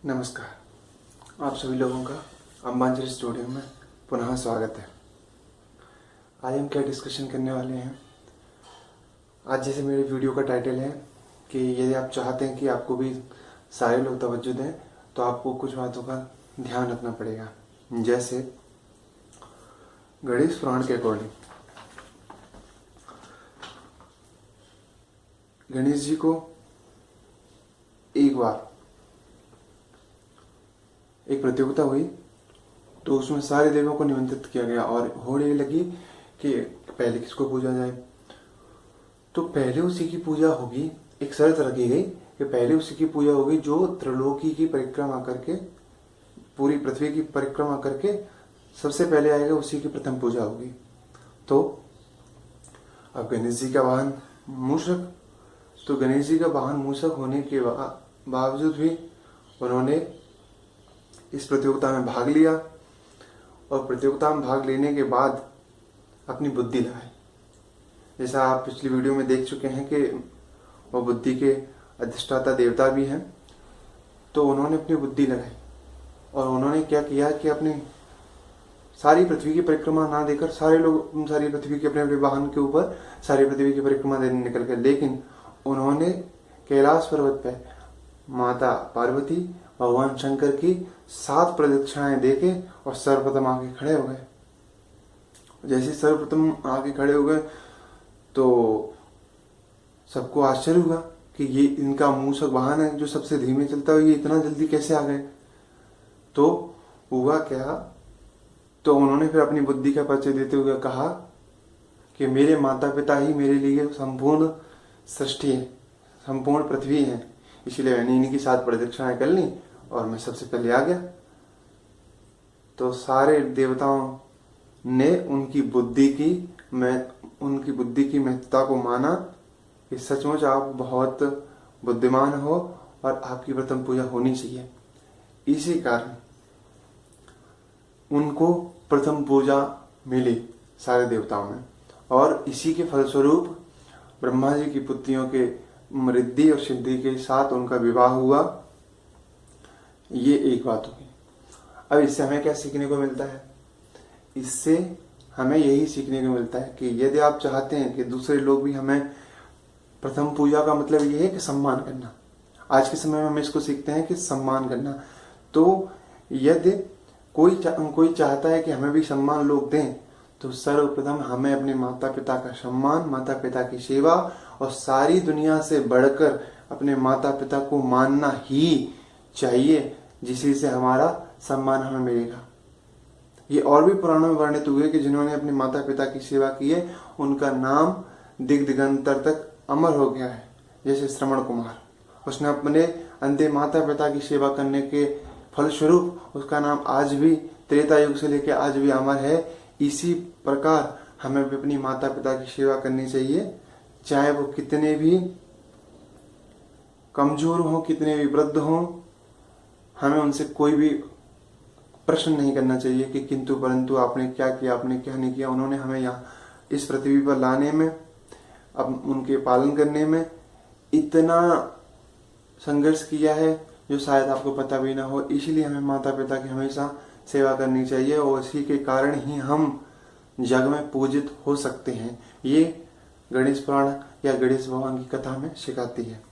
नमस्कार। आप सभी लोगों का अंबांजलि स्टूडियो में पुनः स्वागत है। आज हम क्या डिस्कशन करने वाले हैं। आज जैसे मेरे वीडियो का टाइटल है कि यदि आप चाहते हैं कि आपको भी सारे लोग तवज्जो दें तो आपको कुछ बातों का ध्यान रखना पड़ेगा। जैसे गणेश पुराण के अकॉर्डिंग गणेश जी को एक बार एक प्रतियोगिता हुई तो उसमें सारे देवों को निमंत्रित किया गया और होड़ लगी कि पहले किसको पूजा जाए। तो पहले उसी की पूजा होगी, एक शर्त रखी गई कि पहले उसी की पूजा होगी जो त्रिलोकी की परिक्रमा करके, पूरी पृथ्वी की परिक्रमा करके सबसे पहले आएगा, उसी की प्रथम पूजा होगी। तो अब गणेश जी का वाहन मूषक, तो गणेश जी का वाहन मूषक होने के बावजूद भी उन्होंने इस प्रतियोगिता में भाग लिया और प्रतियोगिता में भाग लेने के बाद अपनी बुद्धि लगाई। जैसा आप पिछली वीडियो में देख चुके हैं कि वो बुद्धि के अधिष्ठाता देवता भी हैं। तो उन्होंने अपनी बुद्धि लगाई और उन्होंने क्या किया कि अपनी सारी पृथ्वी की परिक्रमा ना देकर सारे लोग सारी पृथ्वी के अपने अपने वाहन के ऊपर सारी पृथ्वी की परिक्रमा देने निकल गए, लेकिन उन्होंने कैलाश पर्वत पे माता पार्वती भगवान शंकर की 7 प्रदक्षिणाएं देके और सर्वप्रथम आके खड़े हो गए। जैसे सर्वप्रथम आके खड़े हो गए तो सबको आश्चर्य हुआ कि ये इनका मूषक वाहन है जो सबसे धीमे चलता है, ये इतना जल्दी कैसे आ गए। तो हुआ क्या, तो उन्होंने फिर अपनी बुद्धि का परिचय देते हुए कहा कि मेरे माता पिता ही मेरे लिए संपूर्ण सृष्टि है, संपूर्ण पृथ्वी है, इसलिए मैंने इन्हीं की 7 प्रदक्षिणाएं कर ली और मैं सबसे पहले आ गया। तो सारे देवताओं ने उनकी बुद्धि की महत्ता को माना कि सचमुच आप बहुत बुद्धिमान हो और आपकी प्रथम पूजा होनी चाहिए। इसी कारण उनको प्रथम पूजा मिली सारे देवताओं में और इसी के फलस्वरूप ब्रह्मा जी की पुत्रियों के रिद्धि और सिद्धि के साथ उनका विवाह हुआ। ये एक बात होगी। अब इससे हमें क्या सीखने को मिलता है? इससे हमें यही सीखने को मिलता है कि यदि आप चाहते हैं कि दूसरे लोग भी हमें, प्रथम पूजा का मतलब ये है कि सम्मान करना। आज के समय में हम इसको सीखते हैं कि सम्मान करना। तो यदि कोई चाहता है कि हमें भी सम्मान लोग दें तो सर्वप्रथम हमें अपने माता पिता का सम्मान, माता पिता की सेवा और सारी दुनिया से बढ़कर अपने माता पिता को मानना ही चाहिए, जिसी से हमारा सम्मान हमें मिलेगा। ये और भी पुराणों में वर्णित हुए कि जिन्होंने अपने माता पिता की सेवा की है उनका नाम दिग दिगंतर तक अमर हो गया है। जैसे श्रवण कुमार, उसने अपने अंधे माता पिता की सेवा करने के फलस्वरूप उसका नाम आज भी त्रेता युग से लेकर आज भी अमर है। इसी प्रकार हमें भी अपनी माता पिता की सेवा करनी चाहिए, चाहे वो कितने भी कमजोर हों, कितने भी वृद्ध हों। हमें उनसे कोई भी प्रश्न नहीं करना चाहिए कि किंतु परंतु आपने क्या किया, आपने क्या नहीं किया। उन्होंने हमें यहाँ इस पृथ्वी पर लाने में, अब उनके पालन करने में इतना संघर्ष किया है जो शायद आपको पता भी ना हो। इसलिए हमें माता पिता की हमेशा सेवा करनी चाहिए और इसी के कारण ही हम जग में पूजित हो सकते हैं। ये गणेश पुराण या गणेश भगवान की कथा में सिखाती है।